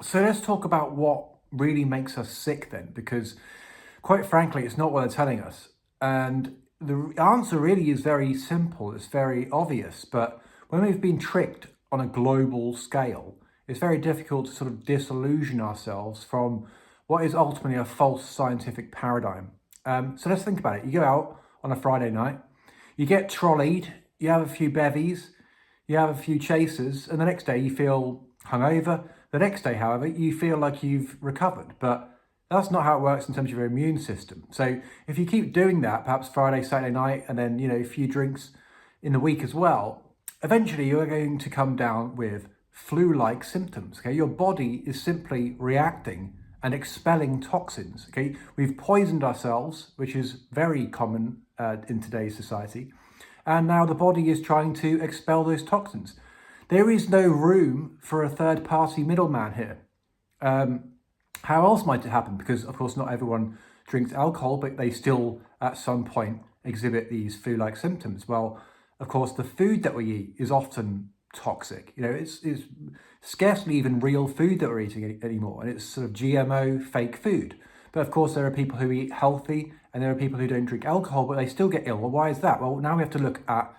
So let's talk about what really makes us sick then, because quite frankly, it's not what they're telling us. And the answer really is very simple, it's very obvious. But when we've been tricked on a global scale, it's very difficult to sort of disillusion ourselves from what is ultimately a false scientific paradigm. So let's think about it. You go out on a Friday night, you get trolleyed, you have a few bevies, you have a few chasers, and the next day you feel hungover. The next day, however, you feel like you've recovered. But that's not how it works in terms of your immune system. So if you keep doing that, perhaps Friday, Saturday night, and then, a few drinks in the week as well, eventually you're going to come down with flu-like symptoms. Okay, your body is simply reacting and expelling toxins. Okay, we've poisoned ourselves, which is very common in today's society, and now the body is trying to expel those toxins. There is no room for a third-party middleman here. How else might it happen? Because, of course, not everyone drinks alcohol, but they still, at some point, exhibit these flu-like symptoms. Well, of course, the food that we eat is often toxic. It's scarcely even real food that we're eating anymore, and it's sort of GMO, fake food. But, of course, there are people who eat healthy, and there are people who don't drink alcohol, but they still get ill. Well, why is that? Well, now we have to look at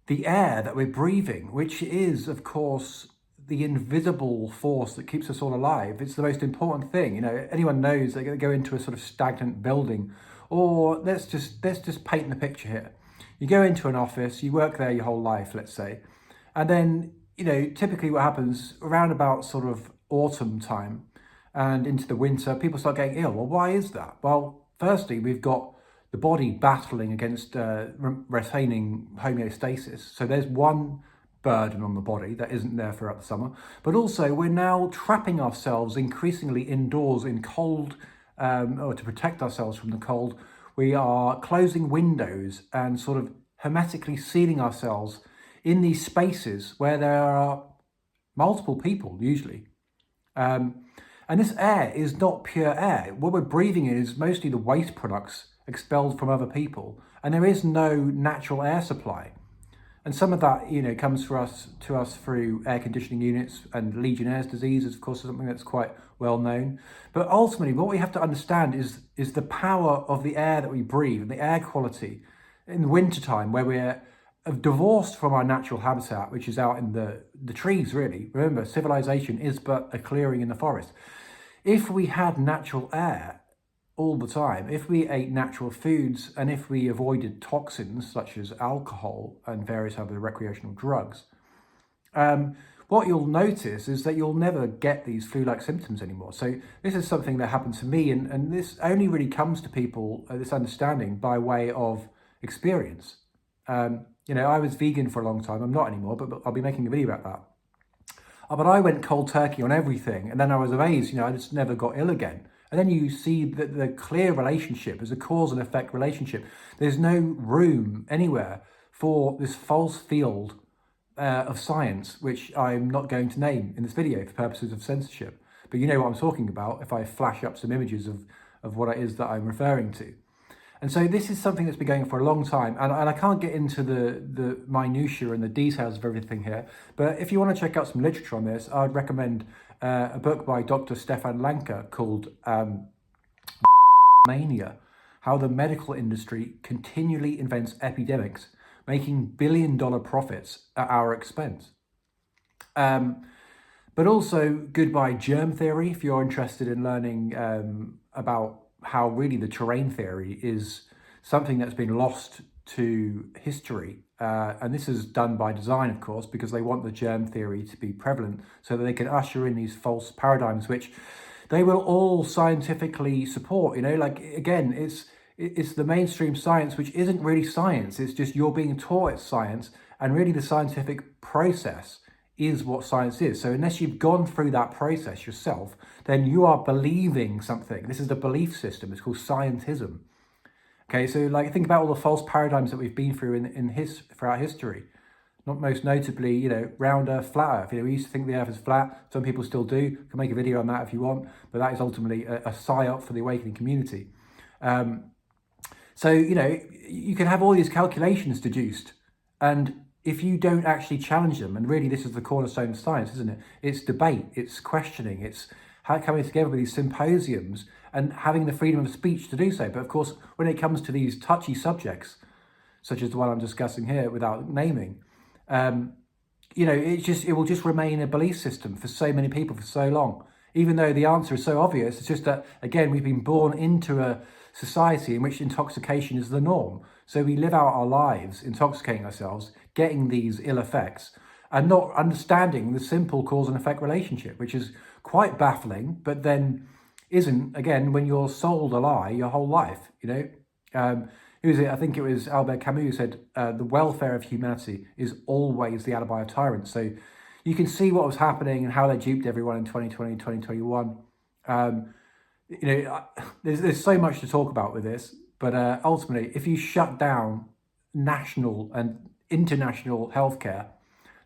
the air that we're breathing, which is, of course, the invisible force that keeps us all alive. It's the most important thing. Anyone knows they're going to go into a sort of stagnant building, or let's just paint the picture here. You go into an office, you work there your whole life, let's say, and then, typically what happens around about sort of autumn time and into the winter, people start getting ill. Well, why is that? Well, firstly, we've got the body battling against retaining homeostasis. So there's one burden on the body that isn't there throughout the summer. But also we're now trapping ourselves increasingly indoors in cold, or to protect ourselves from the cold. We are closing windows and sort of hermetically sealing ourselves in these spaces where there are multiple people usually. And this air is not pure air. What we're breathing in is mostly the waste products expelled from other people, and there is no natural air supply. And some of that, comes to us through air conditioning units, and Legionnaire's disease is, of course, something that's quite well known. But ultimately, what we have to understand is the power of the air that we breathe and the air quality in the wintertime, where we're divorced from our natural habitat, which is out in the trees, really. Remember, civilization is but a clearing in the forest. If we had natural air all the time, if we ate natural foods, and if we avoided toxins such as alcohol and various other recreational drugs, what you'll notice is that you'll never get these flu-like symptoms anymore. So this is something that happened to me, and this only really comes to people, this understanding, by way of experience. I was vegan for a long time. I'm not anymore, but I'll be making a video about that. But I went cold turkey on everything, and then I was amazed, I just never got ill again. And then you see the clear relationship as a cause and effect relationship. There's no room anywhere for this false field of science, which I'm not going to name in this video for purposes of censorship. But you know what I'm talking about if I flash up some images of what it is that I'm referring to. And so this is something that's been going for a long time, and I can't get into the minutiae and the details of everything here, but if you want to check out some literature on this, I'd recommend a book by Dr. Stefan Lanka called Mania, How the Medical Industry Continually Invents Epidemics, Making billion-dollar profits at our expense. But also Goodbye Germ Theory, if you're interested in learning about how really the terrain theory is something that's been lost to history. And this is done by design, of course, because they want the germ theory to be prevalent so that they can usher in these false paradigms, which they will all scientifically support. Again, it's the mainstream science, which isn't really science. It's just you're being taught it's science, and really the scientific process is what science is. So unless you've gone through that process yourself, then you are believing something. This is the belief system. It's called scientism. Okay, so think about all the false paradigms that we've been through throughout history. Not most notably, round Earth, flat Earth. We used to think the Earth is flat. Some people still do. You can make a video on that if you want, but that is ultimately a psyop for the awakening community. So you can have all these calculations deduced, and if you don't actually challenge them, and really this is the cornerstone of science, isn't it? It's debate, it's questioning, it's coming together with these symposiums and having the freedom of speech to do so. But of course, when it comes to these touchy subjects, such as the one I'm discussing here without naming, it will just remain a belief system for so many people for so long. Even though the answer is so obvious, it's just that, again, we've been born into a society in which intoxication is the norm. So we live out our lives intoxicating ourselves, getting these ill effects, and not understanding the simple cause and effect relationship, which is quite baffling, but then isn't, again, when you're sold a lie your whole life, who was it? I think it was Albert Camus who said, the welfare of humanity is always the alibi of tyrants. So you can see what was happening and how they duped everyone in 2020, 2021. There's so much to talk about with this, but ultimately, if you shut down national and international healthcare,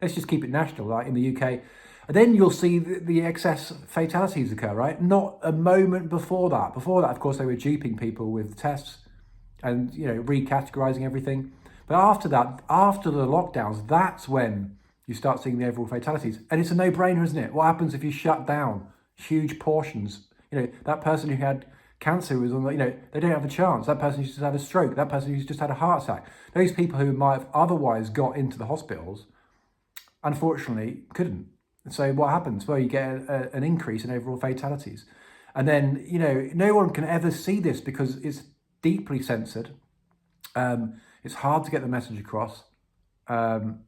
let's just keep it national, like in the UK, then you'll see the excess fatalities occur, right? Not a moment before that. Before that, of course, they were duping people with tests and, recategorizing everything. But after that, after the lockdowns, that's when you start seeing the overall fatalities. And it's a no-brainer, isn't it? What happens if you shut down huge portions? That person who had cancer was on, they don't have a chance. That person who's just had a stroke, that person who's just had a heart attack. Those people who might have otherwise got into the hospitals, unfortunately, couldn't. So what happens? Well, you get an increase in overall fatalities. And then, no one can ever see this because it's deeply censored. It's hard to get the message across. And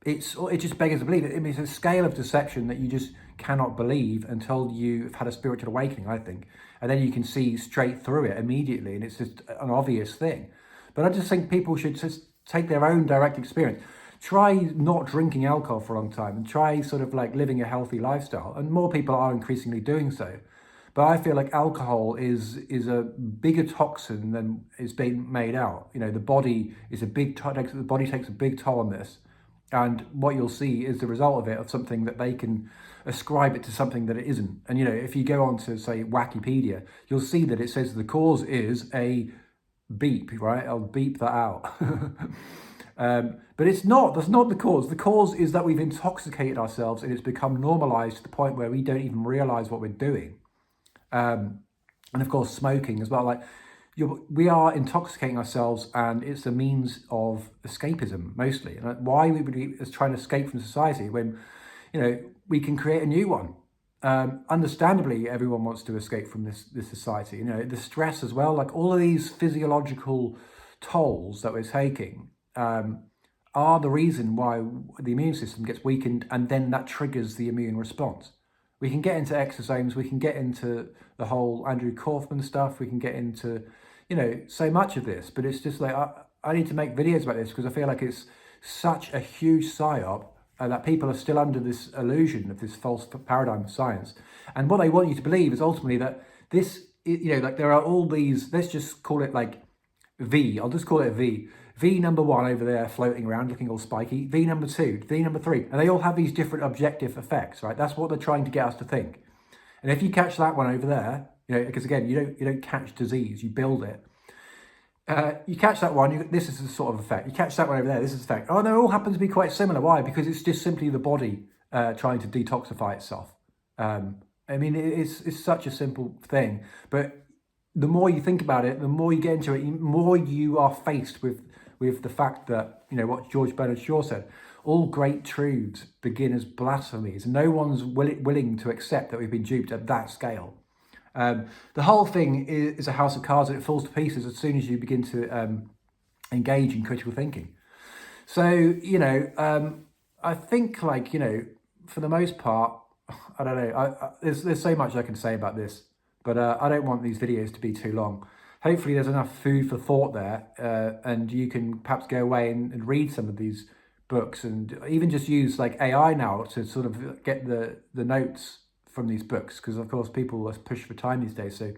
it just beggars to believe. It's a scale of deception that you just cannot believe until you've had a spiritual awakening, I think. And then you can see straight through it immediately, and it's just an obvious thing. But I just think people should just take their own direct experience. Try not drinking alcohol for a long time and try sort of like living a healthy lifestyle. And more people are increasingly doing so. But I feel like alcohol is a bigger toxin than is being made out. The body is the body takes a big toll on this. And what you'll see is the result of it, of something that they can ascribe it to something that it isn't. And, if you go on to, say, Wikipedia, you'll see that it says the cause is a beep, right? I'll beep that out. But it's not. That's not the cause. The cause is that we've intoxicated ourselves and it's become normalized to the point where we don't even realize what we're doing. And of course, smoking as well. We are intoxicating ourselves, and it's a means of escapism mostly. And why we would be trying to escape from society when, we can create a new one. Understandably, everyone wants to escape from this society. The stress as well, like all of these physiological tolls that we're taking are the reason why the immune system gets weakened, and then that triggers the immune response. We can get into exosomes, we can get into the whole Andrew Kaufman stuff, we can get into, so much of this, but it's just like, I need to make videos about this because I feel like it's such a huge psyop that people are still under this illusion of this false paradigm of science. And what they want you to believe is ultimately that this, there are all these, let's just call it like V, I'll just call it a V. V number 1 over there floating around looking all spiky, V number 2, V number 3, and they all have these different objective effects, right? That's what they're trying to get us to think. And if you catch that one over there, because again, you don't catch disease, you build it. You catch that one, this is the sort of effect. You catch that one over there, this is the effect. Oh, no, it all happens to be quite similar. Why? Because it's just simply the body trying to detoxify itself. It's such a simple thing, but the more you think about it, the more you get into it, the more you are faced with the fact that, what George Bernard Shaw said, all great truths begin as blasphemies. No one's willing to accept that we've been duped at that scale. The whole thing is a house of cards, and it falls to pieces as soon as you begin to engage in critical thinking. So, I think for the most part, I don't know, there's so much I can say about this, but I don't want these videos to be too long. Hopefully there's enough food for thought there, and you can perhaps go away and read some of these books, and even just use like AI now to sort of get the notes from these books, because of course people are pushed for time these days. So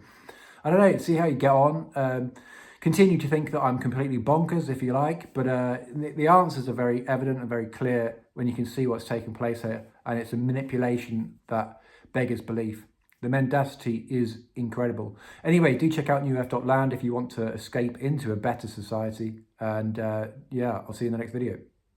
I don't know, see how you get on. Continue to think that I'm completely bonkers if you like, but the answers are very evident and very clear when you can see what's taking place here, and it's a manipulation that beggars belief. The mendacity is incredible. Anyway, do check out newearth.land if you want to escape into a better society. And I'll see you in the next video.